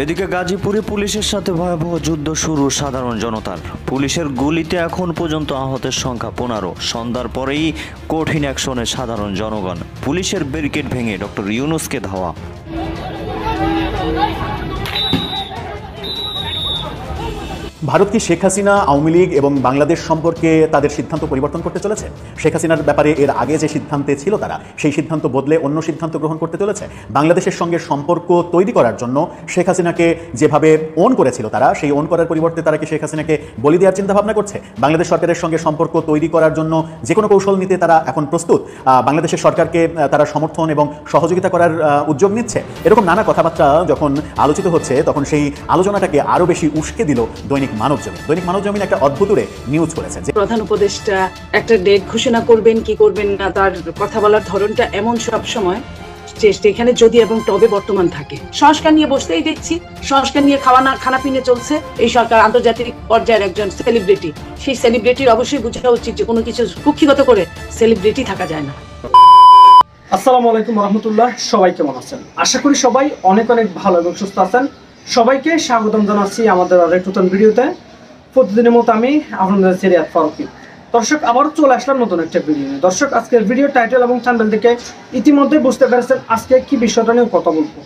এদিকে গাজীপুরে পুলিশের সাথে ভয়াবহ যুদ্ধ শুরু সাধারণ জনতার। পুলিশের গুলিতে এখন পর্যন্ত আহতের সংখ্যা 15। সন্ধ্যার পরেই কঠিন অ্যাকশনে সাধারণ জনগণ। পুলিশের ব্যারিকেড ভেঙে ডক্টর ইউনূসকে ধাওয়া। ভারত কি শেখ হাসিনা, আওয়ামী লীগ এবং বাংলাদেশ সম্পর্কে তাদের সিদ্ধান্ত পরিবর্তন করতে চলেছে? শেখ হাসিনার ব্যাপারে এর আগে যে সিদ্ধান্তে ছিল তারা, সেই সিদ্ধান্ত বদলে অন্য সিদ্ধান্ত গ্রহণ করতে চলেছে। বাংলাদেশের সঙ্গে সম্পর্ক তৈরি করার জন্য শেখ হাসিনাকে যেভাবে ওন করেছিল তারা, সেই ওন করার পরিবর্তে তারা কি শেখ হাসিনাকে বলি দেওয়ার চিন্তা ভাবনা করছে? বাংলাদেশ সরকারের সঙ্গে সম্পর্ক তৈরি করার জন্য যে কোনো কৌশল নিতে তারা এখন প্রস্তুত। বাংলাদেশের সরকারকে তারা সমর্থন এবং সহযোগিতা করার উদ্যোগ নিচ্ছে। এরকম নানা কথাবার্তা যখন আলোচিত হচ্ছে, তখন সেই আলোচনাটাকে আরও বেশি উস্কে দিল দৈনিক মানবজমিন। দৈনিক মানবজমিন একটা অদ্ভুত নিউজ করেছে যে প্রধান উপদেষ্টা একটা ডেট ঘোষণা করবেন কি করবেন না, তার কথা বলার ধরনটা এমন সব সময় এখানে যদি এবং তবে বর্তমান থাকে। সংস্কার নিয়ে বসতেই দেখছি, সংস্কার নিয়ে খানাপিনে চলছে। এই সরকার আন্তর্জাতিক পর্যায়ের একজন সেলিব্রিটি, সেই সেলিব্রিটির অবশ্যই বোঝা উচিত যে কোনো কিছু কুক্ষিগত করে সেলিব্রিটি থাকা যায় না। আসসালামু আলাইকুম রহমতুল্লাহ, সবাই কেমন আছেন? আশা করি সবাই অনেক অনেক ভালো এবং সুস্থ আছেন। সবাইকে স্বাগতম জানাচ্ছি আমাদের আরেক নতুন ভিডিওতে। প্রতিদিনের মতো আমি আপনাদের সিরিয়াত ফারুকি। দর্শক, আবারও চলে আসলাম নতুন একটা ভিডিও নিয়ে। দর্শক, আজকের ভিডিও টাইটেল এবং চ্যানেল থেকে ইতিমধ্যে বুঝতে পেরেছেন আজকে কি বিষয়টা নিয়ে কথা বলবো।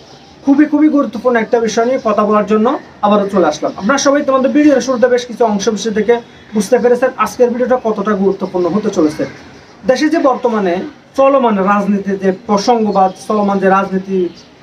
খুবই গুরুত্বপূর্ণ একটা বিষয় নিয়ে কথা বলার জন্য আবারও চলে আসলাম। আপনারা সবাই তোমাদের ভিডিওর শুরুতে বেশ কিছু অংশ বিশেষ দেখে বুঝতে পেরেছেন আজকের ভিডিওটা কতটা গুরুত্বপূর্ণ হতে চলেছে। দেশে যে বর্তমানে চলমান রাজনীতির যে প্রসঙ্গবাদ, চলমান যে রাজনীতি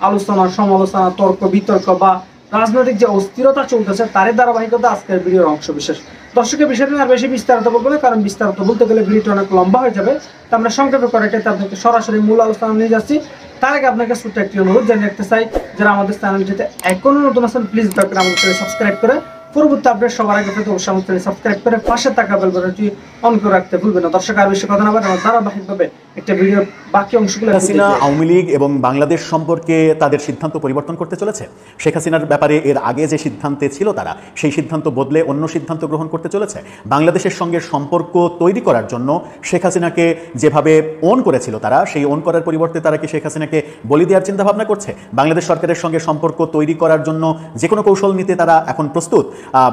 আলোচনা, সমালোচনা, তর্ক বিতর্ক বা রাজনৈতিক যে অস্থিরতা চলতেছে, তারই ধারাবাহিকতা আজকের ভিডিওর অংশ বিশেষ। দর্শকের বিষয়টা আর বেশি বিস্তারিত বলবো না, কারণ বিস্তারিত বলতে গেলে ভিডিওটা অনেক লম্বা হয়ে যাবে। তো আমরা সংক্ষেপে করে আপনাকে সরাসরি মূল আলোচনা নিয়ে যাচ্ছি। তার আগে আপনাকে ছোট্ট একটি অনুরোধ জানিয়ে রাখতে চাই, যারা আমাদের চ্যানেলটিতে এখনো নতুন আছেন প্লিজ দয়া করে আমাদের চ্যানেল সাবস্ক্রাইব করে পরবর্তী আপডেট সবার আগে পেতে অবশ্যই আমাদের চ্যানেল সাবস্ক্রাইব করে পাশে থাকা বেল বাটনটি অন করে রাখতে ভুলবেন না। দর্শক, আর বেশি কথা না বলে আমরা ধারাবাহিকভাবে একটা ভিডিওর বাকি অংশগুলো। হাসিনা, আওয়ামী লীগ এবং বাংলাদেশ সম্পর্কে তাদের সিদ্ধান্ত পরিবর্তন করতে চলেছে। শেখ হাসিনার ব্যাপারে এর আগে যে সিদ্ধান্তে ছিল তারা, সেই সিদ্ধান্ত বদলে অন্য সিদ্ধান্ত গ্রহণ করতে চলেছে। বাংলাদেশের সঙ্গে সম্পর্ক তৈরি করার জন্য শেখ হাসিনাকে যেভাবে ওন করেছিল তারা, সেই ওন করার পরিবর্তে তারা কি শেখ হাসিনাকে বলি দেওয়ার চিন্তা ভাবনা করছে? বাংলাদেশ সরকারের সঙ্গে সম্পর্ক তৈরি করার জন্য যে কোনো কৌশল নিতে তারা এখন প্রস্তুত।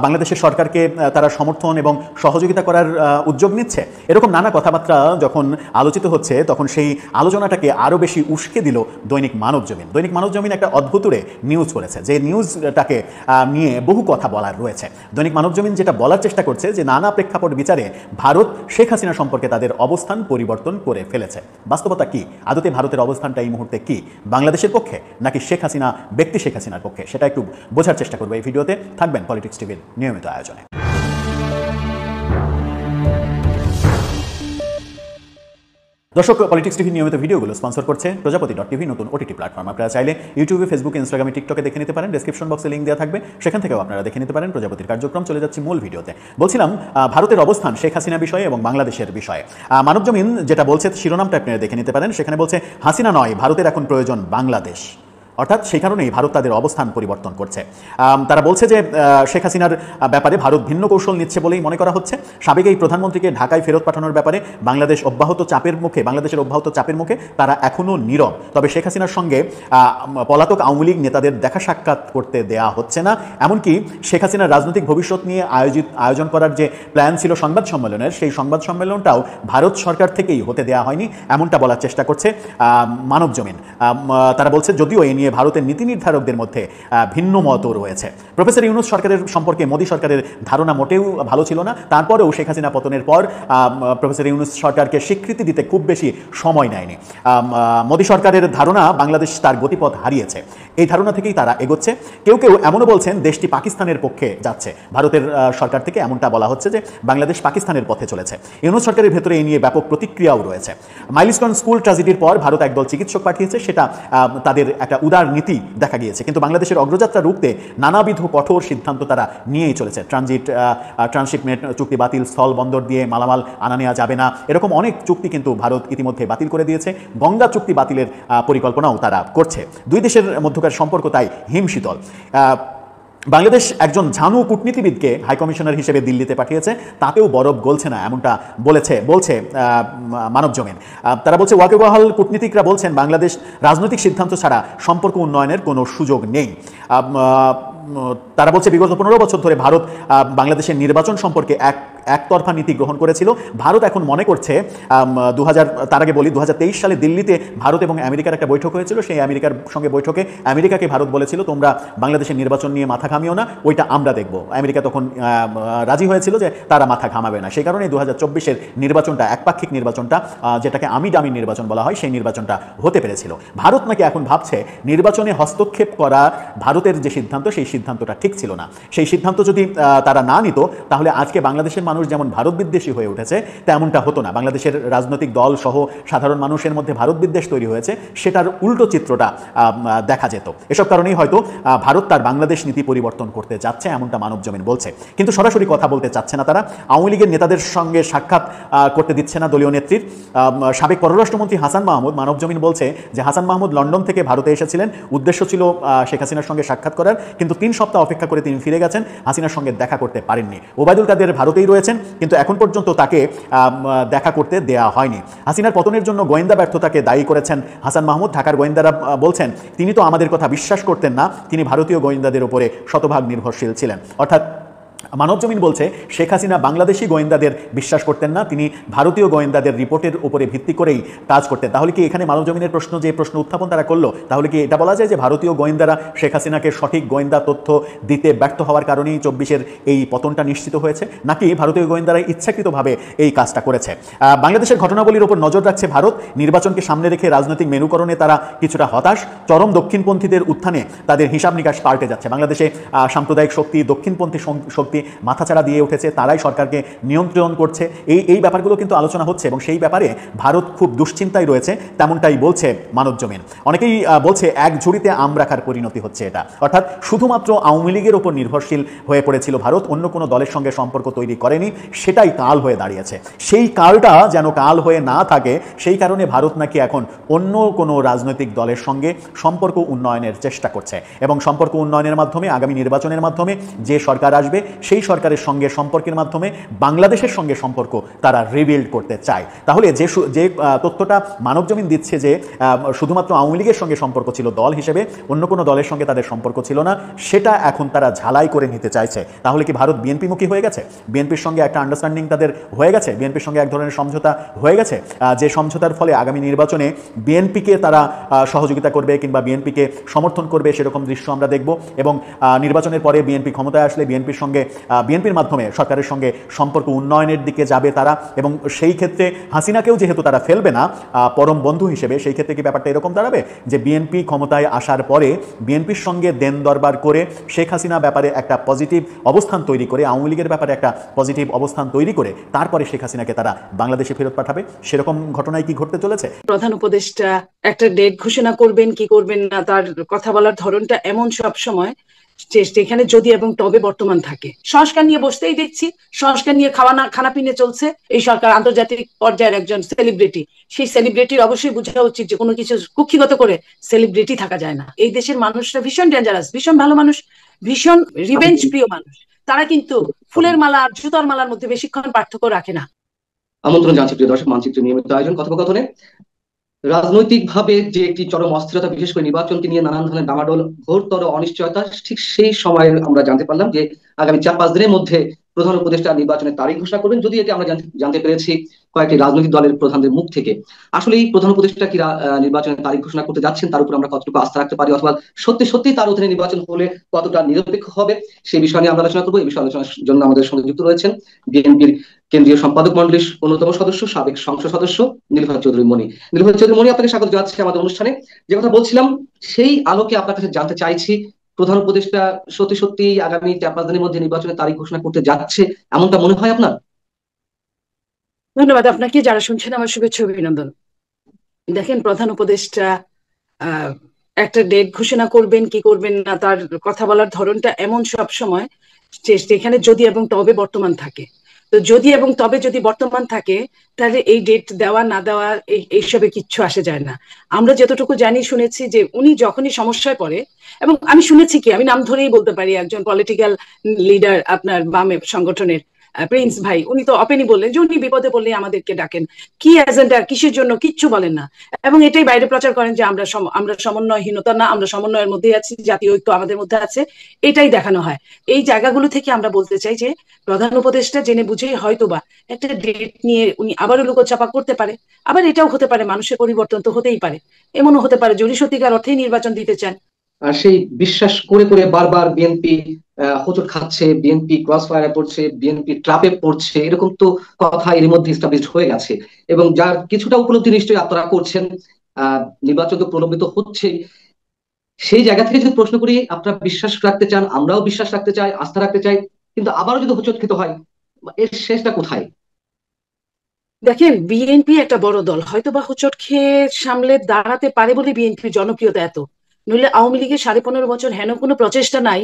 বাংলাদেশের সরকারকে তারা সমর্থন এবং সহযোগিতা করার উদ্যোগ নিচ্ছে। এরকম নানা কথাবার্তা যখন আলোচিত হচ্ছে, তখন সেই আলোচনাটাকে আরও বেশি উস্কে দিল দৈনিক মানবজমিন। দৈনিক মানবজমিন একটা অদ্ভুতুরে নিউজ করেছে, যে নিউজটাকে নিয়ে বহু কথা বলার রয়েছে। দৈনিক মানবজমিন যেটা বলার চেষ্টা করছে যে নানা প্রেক্ষাপট বিচারে ভারত শেখ হাসিনা সম্পর্কে তাদের অবস্থান পরিবর্তন করে ফেলেছে। বাস্তবতা কি? আদতে ভারতের অবস্থানটা এই মুহূর্তে কি? বাংলাদেশের পক্ষে নাকি শেখ হাসিনা ব্যক্তি শেখ হাসিনার পক্ষে? সেটা একটু বোঝার চেষ্টা করবো এই ভিডিওতে। থাকবেন পলিটিক্স টিভির নিয়মিত আয়োজনে। দর্শক, পলিটিক্স টিভির নিয়মিত ভিডিওগুলো স্পন্সর করছে প্রজাপতি.tv, নতুন ওটিটি প্ল্যাটফর্ম। আপনারা চাইলে ইউটিউবে, ফেসবুকে, ইনস্টাগ্রামে, টিকটকে দেখে নিতে পারেন। ডেসক্রিপশন বক্সে লিঙ্ক দেওয়া থাকবে, সেখান থেকেও আপনারা দেখে নিতে পারেন প্রজাপতির কার্যক্রম। চলে যাচ্ছি মূল ভিডিওতে। বলছিলাম ভারতের অবস্থান শেখ হাসিনা বিষয়ে এবং বাংলাদেশের বিষয়ে। মানবজমিন যেটা বলছে, শিরোনামটা আপনারা দেখে নিতে পারেন। সেখানে বলছে হাসিনা নয়, ভারতের এখন প্রয়োজন বাংলাদেশ। অর্থাৎ সেই কারণেই ভারত তাদের অবস্থান পরিবর্তন করছে। তারা বলছে যে শেখ হাসিনার ব্যাপারে ভারত ভিন্ন কৌশল নিচ্ছে বলেই মনে করা হচ্ছে। সাবেক এই প্রধানমন্ত্রীকে ঢাকায় ফেরত পাঠানোর ব্যাপারে বাংলাদেশের অব্যাহত চাপের মুখে তারা এখনও নীরব। তবে শেখ হাসিনার সঙ্গে পলাতক আওয়ামী লীগ নেতাদের দেখা সাক্ষাৎ করতে দেয়া হচ্ছে না। এমনকি শেখ হাসিনার রাজনৈতিক ভবিষ্যৎ নিয়ে আয়োজন করার যে প্ল্যান ছিল সংবাদ সম্মেলনের, সেই সংবাদ সম্মেলনটাও ভারত সরকার থেকেই হতে দেয়া হয়নি, এমনটা বলার চেষ্টা করছে মানবজমিন। তারা বলছে যদিও এ নিয়ে ভারতের নীতি নির্ধারকদের মধ্যে ভিন্ন মতও রয়েছে। প্রফেসর ইউনূস সরকারের সম্পর্কে মোদী সরকারের ধারণা মোটেও ভালো ছিল না। তারপরেও শেখ হাসিনা পতনের পর প্রফেসর ইউনূস সরকারকে স্বীকৃতি দিতে খুব বেশি সময় নেয়নি। মোদী সরকারের ধারণা বাংলাদেশ তার গতিপথ হারিয়েছে, এই ধারণা থেকেই তারা এগোচ্ছে। কেউ এমনও বলছেন দেশটি পাকিস্তানের পক্ষে যাচ্ছে। ভারতের সরকার থেকে এমনটা বলা হচ্ছে যে বাংলাদেশ পাকিস্তানের পথে চলেছে। ইউনূস সরকারের ভেতরে এই নিয়ে ব্যাপক প্রতিক্রিয়াও রয়েছে। মাইলস্টোন স্কুল ট্র্যাজেডির পর ভারত একদল চিকিৎসক পাঠিয়েছে, সেটা তাদের একটা উদার নীতি দেখা গিয়েছে। কিন্তু বাংলাদেশের অগ্রযাত্রা রুখতে নানাবিধ কঠোর সিদ্ধান্ত তারা নিয়েই চলেছে। ট্রানশিপমেন্ট চুক্তি বাতিল, স্থল বন্দর দিয়ে মালামাল আনা নেওয়া যাবে না, এরকম অনেক চুক্তি কিন্তু ভারত ইতিমধ্যে বাতিল করে দিয়েছে। গঙ্গা চুক্তি বাতিলের পরিকল্পনাও তারা করছে। দুই দেশের মধ্যকার সম্পর্ক তাই হিমশীতল। বাংলাদেশ একজন ঝানু কূটনীতিবিদকে হাইকমিশনার হিসেবে দিল্লিতে পাঠিয়েছে, তাতেও বরফ গলছে না, এমনটা বলছে মানবজমিন। তারা বলছে ওয়াকিবহাল কূটনীতিকরা বলছেন বাংলাদেশ রাজনৈতিক সিদ্ধান্ত ছাড়া সম্পর্ক উন্নয়নের কোনো সুযোগ নেই। তারা বলছে বিগত 15 বছর ধরে ভারত বাংলাদেশের নির্বাচন সম্পর্কে একতরফা নীতি গ্রহণ করেছিল। ভারত এখন মনে করছে তার আগে বলি 2023 সালে দিল্লিতে ভারত এবং আমেরিকার একটা বৈঠক হয়েছিল। সেই আমেরিকার সঙ্গে বৈঠকে আমেরিকাকে ভারত বলেছিল তোমরা বাংলাদেশের নির্বাচন নিয়ে মাথা ঘামিও না, ওইটা আমরা দেখব। আমেরিকা তখন রাজি হয়েছিল যে তারা মাথা ঘামাবে না। সেই কারণে 2024-এর নির্বাচনটা, একপাক্ষিক নির্বাচনটা, যেটাকে আমি ডামি নির্বাচন বলা হয়, সেই নির্বাচনটা হতে পেরেছিল। ভারত নাকি এখন ভাবছে নির্বাচনে হস্তক্ষেপ করা ভারতের যে সিদ্ধান্ত, সেই সিদ্ধান্তটা ঠিক ছিল না। সেই সিদ্ধান্ত যদি তারা না নিত তাহলে আজকে বাংলাদেশের মানুষ যেমন ভারত বিদ্বেষী হয়ে উঠেছে তেমনটা হতো না। বাংলাদেশের রাজনৈতিক দল সহ সাধারণ মানুষের মধ্যে ভারত বিদ্বেষ তৈরি হয়েছে, সেটার উল্টো চিত্রটা দেখা যেত। এসব কারণেই হয়তো ভারত তার বাংলাদেশ নীতি পরিবর্তন করতে যাচ্ছে, এমনটা মানবজমিন বলছে। কিন্তু সরাসরি কথা বলতে চাচ্ছে না তারা। আওয়ামী লীগের নেতাদের সঙ্গে সাক্ষাৎ করতে দিচ্ছে না দলীয় নেত্রীর। সাবেক পররাষ্ট্রমন্ত্রী হাসান মাহমুদ, মানবজমিন বলছে যে হাসান মাহমুদ লন্ডন থেকে ভারতে এসেছিলেন, উদ্দেশ্য ছিল শেখ হাসিনার সঙ্গে সাক্ষাৎ করার, কিন্তু 3 সপ্তাহ অপেক্ষা করে তিনি ফিরে গেছেন, হাসিনার সঙ্গে দেখা করতে পারেননি। ওবায়দুল কাদের ভারতেই রয়েছেন, কিন্তু এখন পর্যন্ত তাকে দেখা করতে দেয়া হয়নি। হাসিনার পতনের জন্য গোয়েন্দা ব্যর্থতাকে দায়ী করেছেন হাসান মাহমুদ। ঢাকার গোয়েন্দারা বলছেন তিনি তো আমাদের কথা বিশ্বাস করতেন না, তিনি ভারতীয় গোয়েন্দাদের উপরে শতভাগ নির্ভরশীল ছিলেন। অর্থাৎ মানবজমিন বলছে শেখ হাসিনা বাংলাদেশি গোয়েন্দাদের বিশ্বাস করতেন না, তিনি ভারতীয় গোয়েন্দাদের রিপোর্টের উপরে ভিত্তি করেই কাজ করতেন। তাহলে কি এখানে মানবজমিনের যে প্রশ্ন উত্থাপন তারা করলো, তাহলে কি এটা বলা যায় যে ভারতীয় গোয়েন্দারা শেখ হাসিনাকে সঠিক গোয়েন্দা তথ্য দিতে ব্যর্থ হওয়ার কারণেই 24-এর এই পতনটা নিশ্চিত হয়েছে, নাকি ভারতীয় গোয়েন্দারা ইচ্ছাকৃতভাবে এই কাজটা করেছে? বাংলাদেশের ঘটনাবলীর উপর নজর রাখছে ভারত। নির্বাচনকে সামনে রেখে রাজনৈতিক মেরুকরণে তারা কিছুটা হতাশ। চরম দক্ষিণপন্থীদের উত্থানে তাদের হিসাব নিকাশ পাল্টে যাচ্ছে। বাংলাদেশে সাম্প্রদায়িক শক্তি, দক্ষিণপন্থী শক্তি মাথাচাড়া দিয়ে উঠেছে, তারাই সরকারকে নিয়ন্ত্রণ করছে। এই ব্যাপারগুলো কিন্তু আলোচনা হচ্ছে এবং সেই ব্যাপারে ভারত খুব দুশ্চিন্তায় রয়েছে, তেমনটাই বলছে মানবজমিন। অনেকেই বলছে এক ঝুড়িতে আম রাখার পরিণতি হচ্ছে এটা। অর্থাৎ শুধুমাত্র আওয়ামী লীগের উপর নির্ভরশীল হয়ে পড়েছিল ভারত, অন্য কোনো দলের সঙ্গে সম্পর্ক তৈরি করেনি, সেটাই কাল হয়ে দাঁড়িয়েছে। সেই কালটা যেন কাল হয়ে না থাকে, সেই কারণে ভারত নাকি এখন অন্য কোনো রাজনৈতিক দলের সঙ্গে সম্পর্ক উন্নয়নের চেষ্টা করছে এবং সম্পর্ক উন্নয়নের মাধ্যমে আগামী নির্বাচনের মাধ্যমে যে সরকার আসবে সেই সরকারের সঙ্গে সম্পর্কের মাধ্যমে বাংলাদেশের সঙ্গে সম্পর্ক তারা রিবিল্ড করতে চায়। তাহলে যে তথ্যটা মানবজমিন দিচ্ছে যে শুধুমাত্র আওয়ামী লীগের সঙ্গে সম্পর্ক ছিল দল হিসেবে, অন্য কোনো দলের সঙ্গে তাদের সম্পর্ক ছিল না, সেটা এখন তারা ঝালাই করে নিতে চাইছে। তাহলে কি ভারত বিএনপিমুখী হয়ে গেছে? বিএনপির সঙ্গে একটা আন্ডারস্ট্যান্ডিং তাদের হয়ে গেছে, বিএনপির সঙ্গে এক ধরনের সমঝোতা হয়ে গেছে, যে সমঝোতার ফলে আগামী নির্বাচনে বিএনপিকে তারা সহযোগিতা করবে কিংবা বিএনপিকে সমর্থন করবে, সেরকম দৃশ্য আমরা দেখব। এবং নির্বাচনের পরে বিএনপি ক্ষমতায় আসলে বিএনপির মাধ্যমে সরকারের সঙ্গে সম্পর্ক উন্নয়নের দিকে যাবে তারা। এবং সেই ক্ষেত্রে হাসিনাকেও যেহেতু তারা ফেলবে না পরম বন্ধু হিসেবে, সেই ক্ষেত্রে কি ব্যাপারটা এরকম দাঁড়াবে যে বিএনপি ক্ষমতায় আসার পরে বিএনপির সঙ্গে দেন দরবার করে শেখ হাসিনা ব্যাপারে একটা পজিটিভ অবস্থান তৈরি করে, আওয়ামী লীগের ব্যাপারে একটা পজিটিভ অবস্থান তৈরি করে তারপরে শেখ হাসিনাকে তারা বাংলাদেশে ফেরত পাঠাবে? সেরকম ঘটনায় কি ঘটতে চলেছে? প্রধান উপদেষ্টা একটা ডেট ঘোষণা করবেন কি করবেন না, তার কথা বলার ধরনটা এমন সব সময় এখানে যদি এবং তবে বর্তমান থাকে। সংস্কার নিয়ে বসতেই দেখছি, সংস্কার নিয়ে খানাপিনে চলছে। এই সরকার আন্তর্জাতিক পর্যায়ের একজন সেলিব্রিটি, সেই সেলিব্রিটির অবশ্যই বোঝা উচিত যে কোনো কিছু কুক্ষিগত করে সেলিব্রিটি থাকা যায় না। এই দেশের মানুষরা ভীষণ ডেঞ্জারাস, ভীষণ ভালো মানুষ, ভীষণ রিভেঞ্জ প্রিয় মানুষ। তারা কিন্তু ফুলের মালা আর জুতার মালার মধ্যে বেশিক্ষণ পার্থক্য রাখে না। আমন্ত্রণ জানাচ্ছি প্রিয় দর্শক, মানচিত্র নিয়মিত আয়োজন কথোপকথনে। রাজনৈতিকভাবে যে একটি চরম অস্থিরতা, বিশেষ করে নির্বাচনকে নিয়ে নানান ধরনের ডামাডোল, ঘোরতর অনিশ্চয়তা, ঠিক সেই সময় আমরা জানতে পারলাম যে আগামী 4-5 দিনের মধ্যে প্রধান উপদেষ্টা নির্বাচনের তারিখ ঘোষণা করবেন। যদি এটি আমরা জানতে পেরেছি কয়েকটি রাজনৈতিক দলের প্রধানদের মুখ থেকে। আসলে এই প্রধান উপদেষ্টা কি নির্বাচনের তারিখ ঘোষণা করতে যাচ্ছেন, তার উপর আমরা কতটুকু আস্থা রাখতে পারি, অথবা সত্যি সত্যি তার অধীনে নির্বাচন হলে কতটা নিরপেক্ষ হবে, সেই বিষয় নিয়ে আমরা আলোচনা করবো। এই বিষয়ে আলোচনার জন্য আমাদের সঙ্গে যুক্ত রয়েছেন বিএনপির কেন্দ্রীয় সম্পাদক মন্ডলীর অন্যতম সদস্য, সাবেক সংসদ সদস্য নীলুফার চৌধুরী মনি। নীলুফার চৌধুরী মনি, আপনাকে স্বাগত জানাচ্ছি আমাদের অনুষ্ঠানে। যে কথা বলছিলাম, সেই আলোকে আপনার কাছে জানতে চাইছি, প্রধান উপদেষ্টা সত্যি সত্যি আগামী 4-5 দিনের মধ্যে নির্বাচনের তারিখ ঘোষণা করতে যাচ্ছে, এমনটা মনে হয় আপনার? ধন্যবাদ আপনাকে, যারা শুনছেন আমার শুভেচ্ছা অভিনন্দন। দেখেন, প্রধান উপদেষ্টা একটা ডেট ঘোষণা করবেন কি করবেন না, তার কথা বলার ধরনটা এমন সব সময় এখানে যদি এবং তবে বর্তমান থাকে। তো যদি এবং তবে যদি বর্তমান থাকে, তাহলে এই ডেট দেওয়া না দেওয়া এইসবে কিচ্ছু আসে যায় না। আমরা যতটুকু জানি শুনেছি যে উনি যখনই সমস্যায় পড়ে, এবং আমি শুনেছি কি, আমি নাম ধরেই বলতে পারি, একজন পলিটিক্যাল লিডার আপনার বামে সংগঠনের প্রিন্স ভাই, উনি তো ওপেনই বললেন যে উনি বিপদে পড়লে আমাদেরকে ডাকেন, কি এজেন্ডা কিসের জন্য কিচ্ছু বলেন না, এবং এটাই বাইরে প্রচার করেন যে আমরা সমন্বয়হীনতা না, আমরা সমন্বয়ের মধ্যে আছি, জাতীয় ঐক্য আমাদের মধ্যে আছে, এটাই দেখানো হয়। এই জায়গাগুলো থেকে আমরা বলতে চাই যে প্রধান উপদেষ্টা জেনে বুঝেই হয়তোবা একটা ডেট নিয়ে উনি আবারও লুকোচাপা করতে পারে। আবার এটাও হতে পারে মানুষের পরিবর্তন তো হতেই পারে, এমনও হতে পারে যে উনি সত্যিকার অর্থেই নির্বাচন দিতে চান। আর সেই বিশ্বাস করে করে বারবার বিএনপি হোঁচট খাচ্ছে, বিএনপি ক্রস ফায়ারে পড়ছে, বিএনপি ট্রাপে পড়ছে, এরকম তো কথা এর মধ্যে এস্টাবলিশড হয়ে গেছে। এবং যার কিছুটা উপলব্ধি নিশ্চয়ই আপনারা করছেন। নির্বাচন তো প্রলম্বিত হচ্ছে, সেই জায়গা থেকে যদি প্রশ্ন করি, আপনারা বিশ্বাস রাখতে চান, আমরাও বিশ্বাস রাখতে চাই, আস্থা রাখতে চাই, কিন্তু আবারও যদি হোঁচট খেতে হয়, এর শেষটা কোথায়? দেখেন, বিএনপি একটা বড় দল, হয়তো বা হোঁচট খেয়ে সামলে দাঁড়াতে পারে বলে বিএনপির জনপ্রিয়তা এত। নইলে আওয়ামী লীগের 15.5 বছর হেন কোনো প্রচেষ্টা নাই,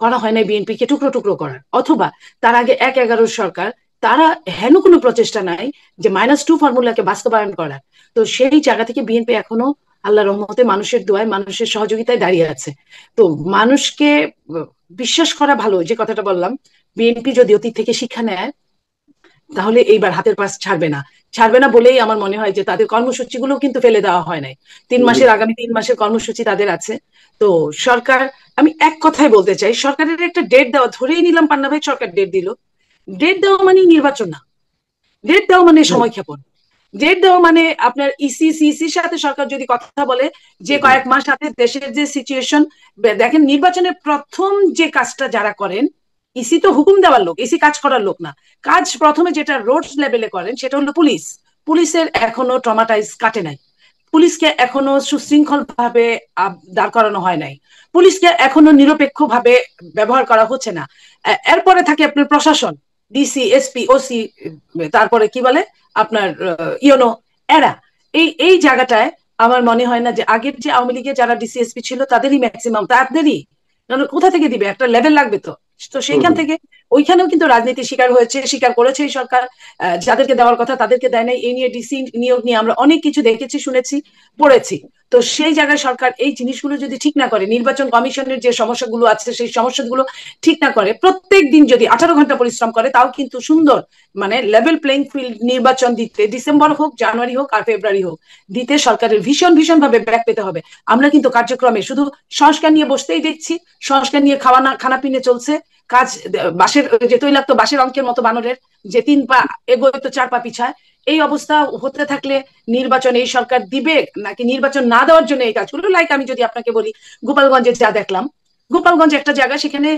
করা হয় না বিএনপিকে টুকরো টুকরো করার, অথবা তার আগে 1/11 সরকার, তারা হেন কোনো প্রচেষ্টা নাই যে -2 ফর্মুলাকে বাস্তবায়ন করার। তো সেই জায়গা থেকে বিএনপি এখনো আল্লাহর রহমতে মানুষের দোয়ায় মানুষের সহযোগিতায় দাঁড়িয়ে আছে। তো মানুষকে বিশ্বাস করা ভালো, যে কথাটা বললাম, বিএনপি যদি অতীত থেকে শিক্ষা নেয় তাহলে এইবার হাতের পাশ ছাড়বে না। ছাড়বে না বলেই আমার মনে হয় যে তাদের কর্মসূচিগুলো কিন্তু ফেলে দেওয়া হয় নাই। আগামী 3 মাসের কর্মসূচি তাদের আছে। তো সরকার, আমি এক কথাই বলতে চাই, সরকারের একটা ডেট দেওয়া, ধরেই নিলাম পান্না ভাই সরকার ডেট দিল, ডেট দেওয়া মানে নির্বাচন না, ডেট দেওয়া মানে সময় ক্ষেপণ। ডেট দেওয়া মানে আপনার সিসির সাথে সরকার যদি কথা বলে যে কয়েক মাস হাতে দেশের যে সিচুয়েশন, দেখেন নির্বাচনের প্রথম যে কাজটা যারা করেন, ইসি তো হুকুম দেওয়ার লোক, ইসি কাজ করার লোক না। কাজ প্রথমে যেটা রোড লেভেলে করেন সেটা হলো পুলিশ। পুলিশের এখনো ট্রমাটাইজ কাটে নাই, পুলিশকে এখনো সুশৃঙ্খল ভাবে দাঁড় করানো হয় নাই, পুলিশকে এখনো নিরপেক্ষ ভাবে ব্যবহার করা হচ্ছে না। এরপরে থাকে আপনার প্রশাসন, ডিসি, এসপি, ওসি, তারপরে কি বলে আপনার ইউনো, এরা এই এই জায়গাটায় আমার মনে হয় না যে আগের যে আওয়ামী লীগের যারা ডিসিএসপি ছিল তাদেরই ম্যাক্সিমাম, তাদেরই, কোথা থেকে দিবে, একটা লেভেল লাগবে তো। তো সেইখান থেকে ওইখানেও কিন্তু রাজনীতি শিকার হয়েছে, স্বীকার করেছে এই সরকার। যাদেরকে দেওয়ার কথা তাদেরকে দেয় নাই। এই নিয়ে ডিসি নিয়োগ নিয়ে আমরা অনেক কিছু দেখেছি, শুনেছি, পড়েছি। তো সেই জায়গায় সরকার এই জিনিসগুলো যদি ঠিক না করে, নির্বাচন কমিশনের যে সমস্যাগুলো আছে সেই সমস্যাগুলো ঠিক না করে, প্রত্যেক দিন যদি 18 ঘন্টা পরিশ্রম করে, তাও কিন্তু সুন্দর মানে লেভেল প্লেইং ফিল্ড নির্বাচন দিতে, ডিসেম্বর হোক, জানুয়ারি হোক আর ফেব্রুয়ারি হোক, দিতে সরকারের ভীষণ ভীষণ ভাবে ব্যাক পেতে হবে। আমরা কিন্তু কার্যক্রমে শুধু সংস্কার নিয়ে বসতেই দেখছি, সংস্কার নিয়ে খানা পিনে চলছে কাজ, বাঁশের যে তৈলাক্ত বাঁশের অঙ্কের মতো বানরের, যে 3 পা এগোয় তো 4 পা পিছায়। এই অবস্থা হতে থাকলে নির্বাচন এই সরকার দিবে নাকি নির্বাচন না দেওয়ার জন্য এই কাজগুলো, লাইক আমি যদি আপনাকে বলি গোপালগঞ্জে যা দেখলাম, গোপালগঞ্জ একটা জায়গা, সেখানে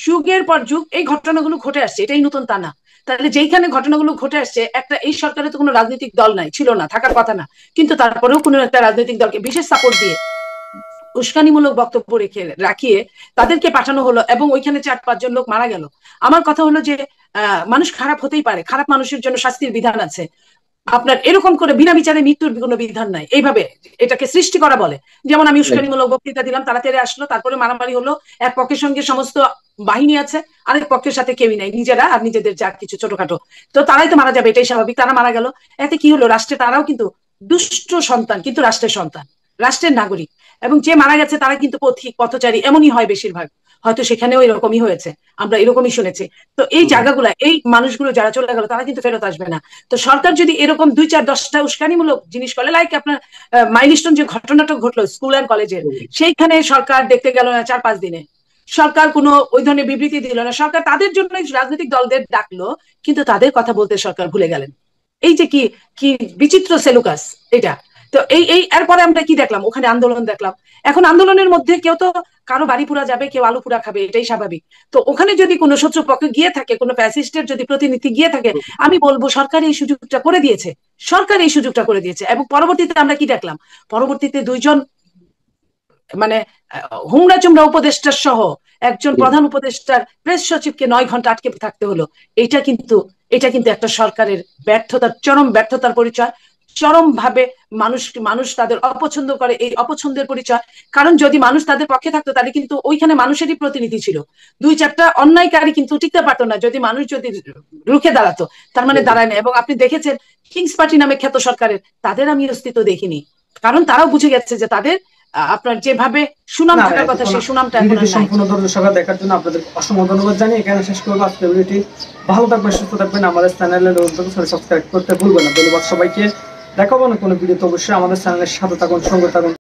যুগের পর যুগ এই ঘটনাগুলো ঘটে আসছে, এটাই নতুন তা না। তাহলে যেইখানে ঘটনাগুলো ঘটে আসছে, একটা এই সরকারে তো কোনো রাজনৈতিক দল নাই, ছিল না, থাকার কথা না, কিন্তু তারপরেও কোনো একটা রাজনৈতিক দলকে বিশেষ সাপোর্ট দিয়ে উস্কানিমূলক বক্তব্য রাখিয়ে তাদেরকে পাঠানো হলো, এবং ওইখানে 4-5 জন লোক মারা গেল। আমার কথা হলো যে মানুষ খারাপ হতেই পারে, খারাপ মানুষের জন্য শাস্তির বিধান আছে। আপনার এরকম করে বিনা বিচারে মৃত্যুর কোনো বিধান নাই, এইভাবে এটাকে সৃষ্টি করা বলে। যেমন আমি উস্কানিমূলক বক্তৃতা দিলাম, তাড়াতাড়ি আসলো, তারপরে মারামারি হলো, এক পক্ষের সঙ্গে সমস্ত বাহিনী আছে, আরেক পক্ষের সাথে কেউই নাই, নিজেরা আর নিজেদের যা কিছু ছোটখাটো, তো তারাই তো মারা যাবে, এটাই স্বাভাবিক। তারা মারা গেল, এতে কি হলো, রাষ্ট্রে তারাও কিন্তু দুষ্ট সন্তান, কিন্তু রাষ্ট্রের সন্তান, রাষ্ট্রের নাগরিক, এবং যে মারা গেছে তারা কিন্তু পথিক পথচারী, এমনই হয় বেশিরভাগ, হয়তো সেখানেও এরকমই হয়েছে, আমরা এরকমই শুনেছি। তো এই জায়গাগুলা, এই মানুষগুলো যারা চলে গেল তারা কিন্তু ফেরত আসবে না। তো সরকার যদি এরকম 2-4-10টা উস্কানিমূলক জিনিস করে, লাইক আপনার মাইলস্টোন যে ঘটনাটা ঘটলো স্কুল অ্যান্ড কলেজের, সেইখানে সরকার দেখতে গেল না 4-5 দিনে, সরকার কোনো ওই ধরনের বিবৃতি দিল না, সরকার তাদের জন্য রাজনৈতিক দলদের ডাকলো, কিন্তু তাদের কথা বলতে সরকার ভুলে গেলেন। এই যে কি কি বিচিত্র সেলুকাস এটা। তো এই এরপরে আমরা কি দেখলাম, ওখানে আন্দোলন দেখলাম। এখন আন্দোলনের মধ্যে কেউ তো কারো বাড়ি পুরা যাবে, কেউ আলু পুরা খাবে, এটাই স্বাভাবিক। তো ওখানে যদি কোনো শত্রুপক্ষ গিয়ে থাকে, কোনো ফ্যাসিস্টের যদি প্রতিনিধি গিয়ে থাকে, আমি বলবো সরকার এই সুযোগটা করে দিয়েছে, সরকার এই সুযোগটা করে দিয়েছে। এবং পরবর্তীতে আমরা কি দেখলাম, পরবর্তীতে 2 জন মানে হুমড়া চুমড়া উপদেষ্টার সহ একজন প্রধান উপদেষ্টার প্রেস সচিবকে 9 ঘন্টা আটকে থাকতে হলো। এটা কিন্তু একটা সরকারের ব্যর্থতার, চরম ব্যর্থতার পরিচয়, চরম ভাবে মানুষ তাদের অপছন্দ করে, এই অপছন্দের পরিচয়। কারণ যদি মানুষ তাদের পক্ষে থাকতো, তাহলে কিন্তু ওইখানে মানুষেরই প্রতিনিধি ছিল, 2-4টা অন্যায়কারী কিন্তু টিকতে পারতো না, যদি মানুষ যদি রুখে দাঁড়াতো। তার মানে দাঁড়ায় না। এবং আপনি দেখেছেন কিংস পার্টি নামে খ্যাত সরকারের, তাদের আমি অস্তিত্ব দেখিনি, কারণ তারাও বুঝে গেছে যে তাদের আপনার যেভাবে সুনাম না, থাকার কথা সেই সুনামটা এখন আর ভিডিওটি নাই। সম্পূর্ণ ধৈর্য সহকারে দেখার জন্য আপনাদের অসংখ্য ধন্যবাদ জানিয়ে এখানে শেষ করবো আজকের ভিডিওটি। ভালো থাকবেন, সুস্থ থাকবেন, আমাদের চ্যানেলে সাবস্ক্রাইব করতে ভুলবেন না। ধন্যবাদ সবাইকে। দেখাবো না কোনো ভিডিওতে, অবশ্যই আমাদের চ্যানেলের সাথে থাকুন, সঙ্গে থাকুন।